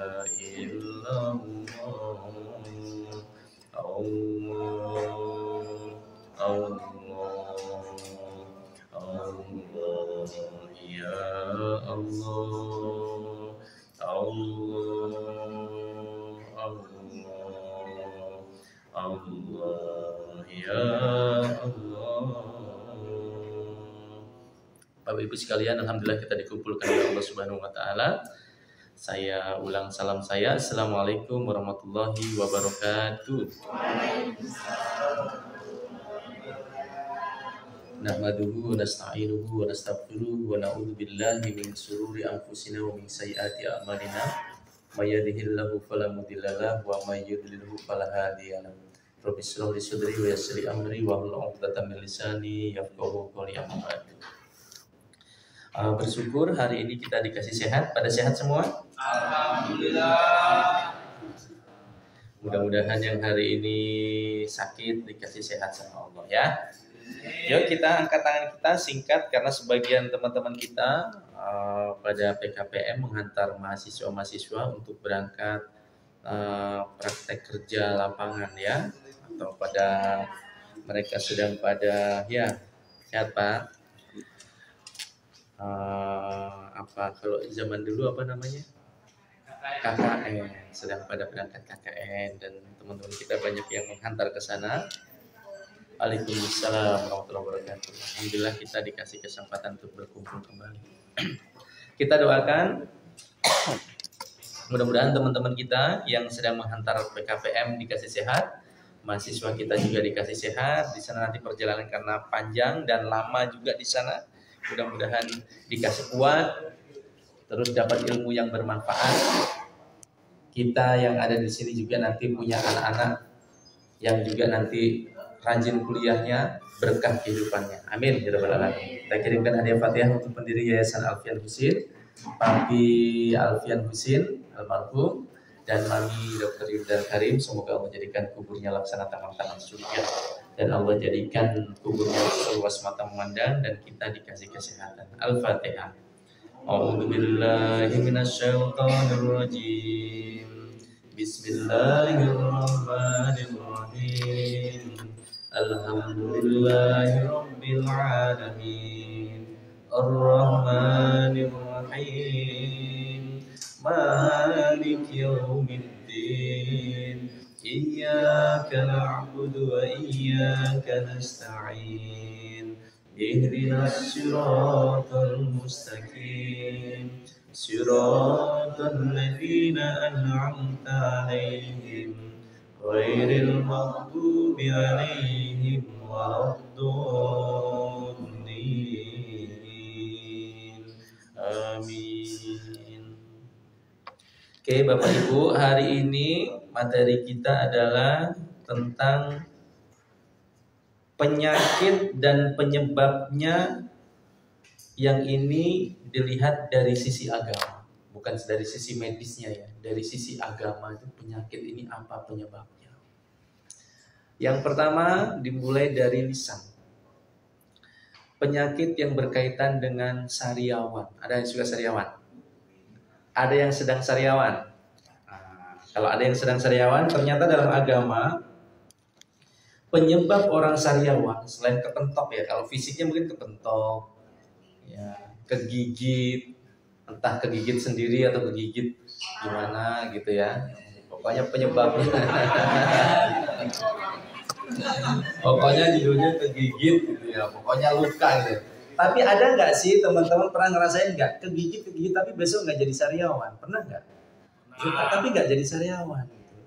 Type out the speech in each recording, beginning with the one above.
إلا الله الله الله الله يا الله Allah ya Allah. Bapak Ibu sekalian, alhamdulillah kita dikumpulkan oleh Allah Subhanahu wa taala. Saya ulang salam saya. Assalamualaikum warahmatullahi wabarakatuh. Nahmaduhu wa nasta'inuhu wa nastaghfiruhu wa na'udzu billahi min shururi anfusina wa min sayyiati a'malina. May yahdihillahu fala mudilla lahu wa may yudlilhu fala hadiya lahu. Rabbi shrah li sadri wa yassir li amri wa hlul 'uqdatam min lisani yafqahu qawli. Amma ba'du. Bersyukur hari ini kita dikasih sehat. Pada sehat semua? Alhamdulillah. Mudah-mudahan yang hari ini sakit dikasih sehat sama Allah ya. Yuk kita angkat tangan kita singkat karena sebagian teman-teman kita pada PKPM menghantar mahasiswa-mahasiswa untuk berangkat praktek kerja lapangan ya, atau pada mereka sedang pada ya sehat Pak. Apa kalau zaman dulu apa namanya? KKN, sedang pada berangkat KKN dan teman-teman kita banyak yang menghantar ke sana. Waalaikumsalam warahmatullahi wabarakatuh. Alhamdulillah kita dikasih kesempatan untuk berkumpul kembali. Kita doakan mudah-mudahan teman-teman kita yang sedang menghantar PKPM dikasih sehat, mahasiswa kita juga dikasih sehat. Di sana nanti perjalanan karena panjang dan lama juga di sana. Mudah-mudahan dikasih kuat, terus dapat ilmu yang bermanfaat. Kita yang ada di sini juga nanti punya anak-anak yang juga nanti rajin kuliahnya, berkah kehidupannya. Amin ya rabbal alamin. Kita kirimkan hadiah Fatihah untuk pendiri Yayasan Alfian Husin, Papi Alfian Husin almarhum, dan Mami Dr. Yudhar Karim. Semoga Allah jadikan kuburnya laksana taman-taman surga, dan Allah jadikan kuburnya seluas mata memandang, dan kita dikasih kesehatan. Al-Fatihah. A'udzu billahi minasyaitonir rajim. Bismillahirrahmanirrahim. Alhamdulillahi rabbil alamin. Ar-Rahmanir Rahim. Maliki yaumiddin. Iyyaka na'budu wa iyyaka nasta'in. Ihdinas siratal mustaqim. Siratal ladzina an'amta 'alaihim ghairil maghdubi 'alaihim waladdallin. Amin. Oke, Bapak Ibu, hari ini materi kita adalah tentang penyakit dan penyebabnya, yang ini dilihat dari sisi agama, bukan dari sisi medisnya ya. Dari sisi agama itu penyakit ini apa penyebabnya. Yang pertama dimulai dari lisan. Penyakit yang berkaitan dengan sariawan. Ada yang suka sariawan? Ada yang sedang sariawan? Kalau ada yang sedang sariawan, ternyata dalam agama penyebab orang sariawan selain kepentok ya, kalau fisiknya mungkin kepentok, ya, kegigit, entah kegigit sendiri atau kegigit gimana gitu ya. Pokoknya penyebabnya, pokoknya judulnya kegigit gitu ya. Pokoknya luka gitu. Tapi ada nggak sih teman-teman pernah ngerasain nggak kegigit tapi besok nggak jadi sariawan? Pernah nggak? Tapi nggak jadi sariawan. Gitu.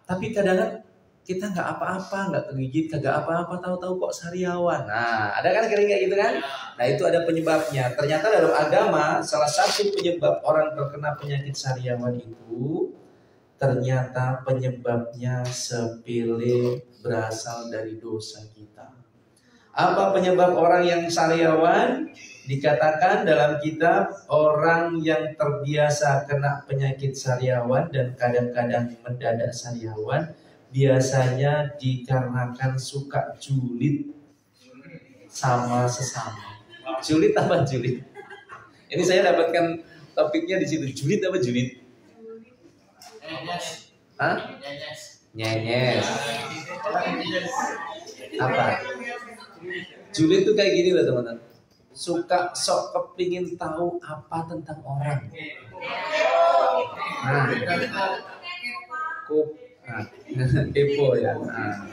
Tapi kadang-kadang kita nggak apa-apa, nggak kegigit, kagak apa-apa, tahu-tahu kok sariawan. Nah, ada kan kering kayak gitu kan? Nah, itu ada penyebabnya. Ternyata dalam agama salah satu penyebab orang terkena penyakit sariawan itu ternyata penyebabnya sepele, berasal dari dosa kita. Apa penyebab orang yang sariawan? Dikatakan dalam kitab, orang yang terbiasa kena penyakit sariawan dan kadang-kadang mendadak sariawan biasanya dikarenakan suka julid sama sesama. Julid apa julid? Ini saya dapatkan topiknya di situ. Julid apa julid? Hah? Nyenyes. Apa? Julid tuh kayak gini loh teman-teman. Suka sok kepingin tahu apa tentang orang. Nah, kepo ya. Nah,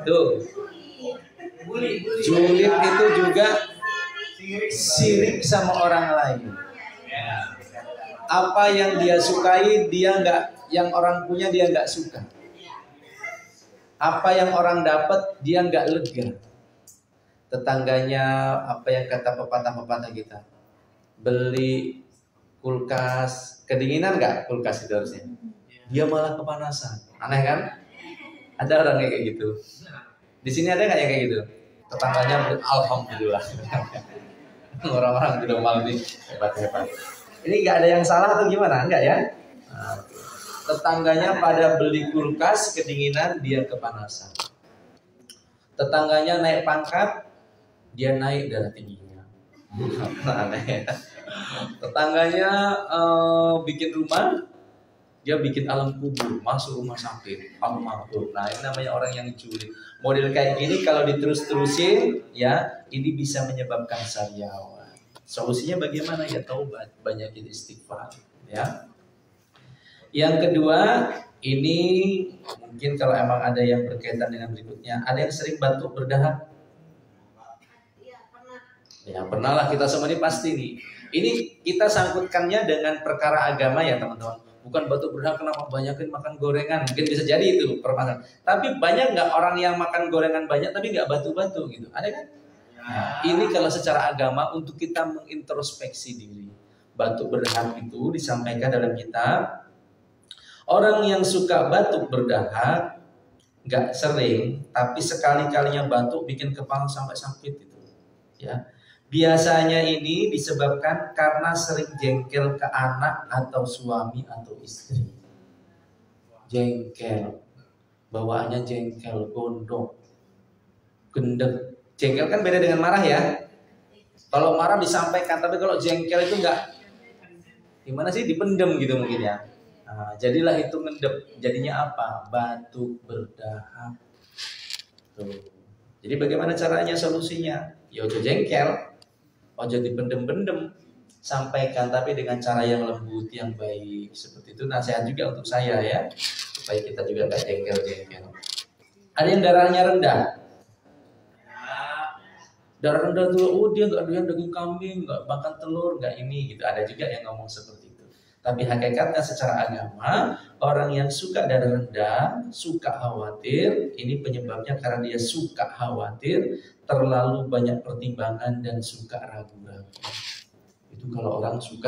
tuh. Julid itu juga sirik sama orang lain. Apa yang dia sukai dia nggak, yang orang punya dia nggak suka. Apa yang orang dapat dia nggak lega. Tetangganya, apa yang kata pepatah-pepatah kita, beli kulkas kedinginan nggak, kulkas itu harusnya, dia malah kepanasan. Aneh kan? Ada orang kayak gitu. Di sini ada nggak yang kayak gitu? Tetangganya alhamdulillah. Orang-orang di rumah ini hebat-hebat. Ini nggak ada yang salah atau gimana? Enggak ya? Nah, tetangganya pada beli kulkas kedinginan, dia kepanasan. Tetangganya naik pangkat, dia naik darah tingginya. Aneh. Tetangganya bikin rumah, dia bikin alam kubur, masuk rumah sakit, makhluk. Nah, ini namanya orang yang julid. Model kayak gini kalau diterus-terusin, ya ini bisa menyebabkan sariawan. Solusinya bagaimana? Ya taubat, banyakin istighfar. Ya. Yang kedua, ini mungkin kalau emang ada yang berkaitan dengan berikutnya, ada yang sering batuk berdahak. Ya pernah lah, kita semua ini pasti nih. Ini kita sangkutkannya dengan perkara agama ya teman-teman. Bukan batuk berdahak kenapa banyakin makan gorengan. Mungkin bisa jadi itu permasalahan. Tapi banyak nggak orang yang makan gorengan banyak tapi nggak batu-batu gitu? Ada kan? Nah, ini kalau secara agama untuk kita mengintrospeksi diri. Batuk berdahak itu disampaikan dalam kitab. Orang yang suka batuk berdahak nggak sering, tapi sekali-kalinya batuk bikin kepala sampai sakit itu. Ya. Biasanya ini disebabkan karena sering jengkel ke anak atau suami atau istri. Jengkel, bawaannya jengkel, gondok, gendek. Jengkel kan beda dengan marah ya. Kalau marah disampaikan, tapi kalau jengkel itu enggak, gimana sih, dipendem gitu mungkin ya. Nah, jadilah itu ngendep. Jadinya apa? Batuk berdahak. Tuh. Jadi bagaimana caranya, solusinya? Ya ojo jengkel. Ojo dipendem-pendem, sampaikan tapi dengan cara yang lembut, yang baik. Seperti itu nasihat juga untuk saya ya, supaya kita juga nggak jengkel-jengkel. Ada yang darahnya rendah. Darah rendah tuh, dia nggak doyan daging kambing, nggak makan telur, nggak ini gitu. Ada juga yang ngomong seperti itu. Tapi hakikatnya secara agama, orang yang suka darah rendah, suka khawatir, ini penyebabnya karena dia suka khawatir, terlalu banyak pertimbangan dan suka ragu-ragu. Itu kalau orang suka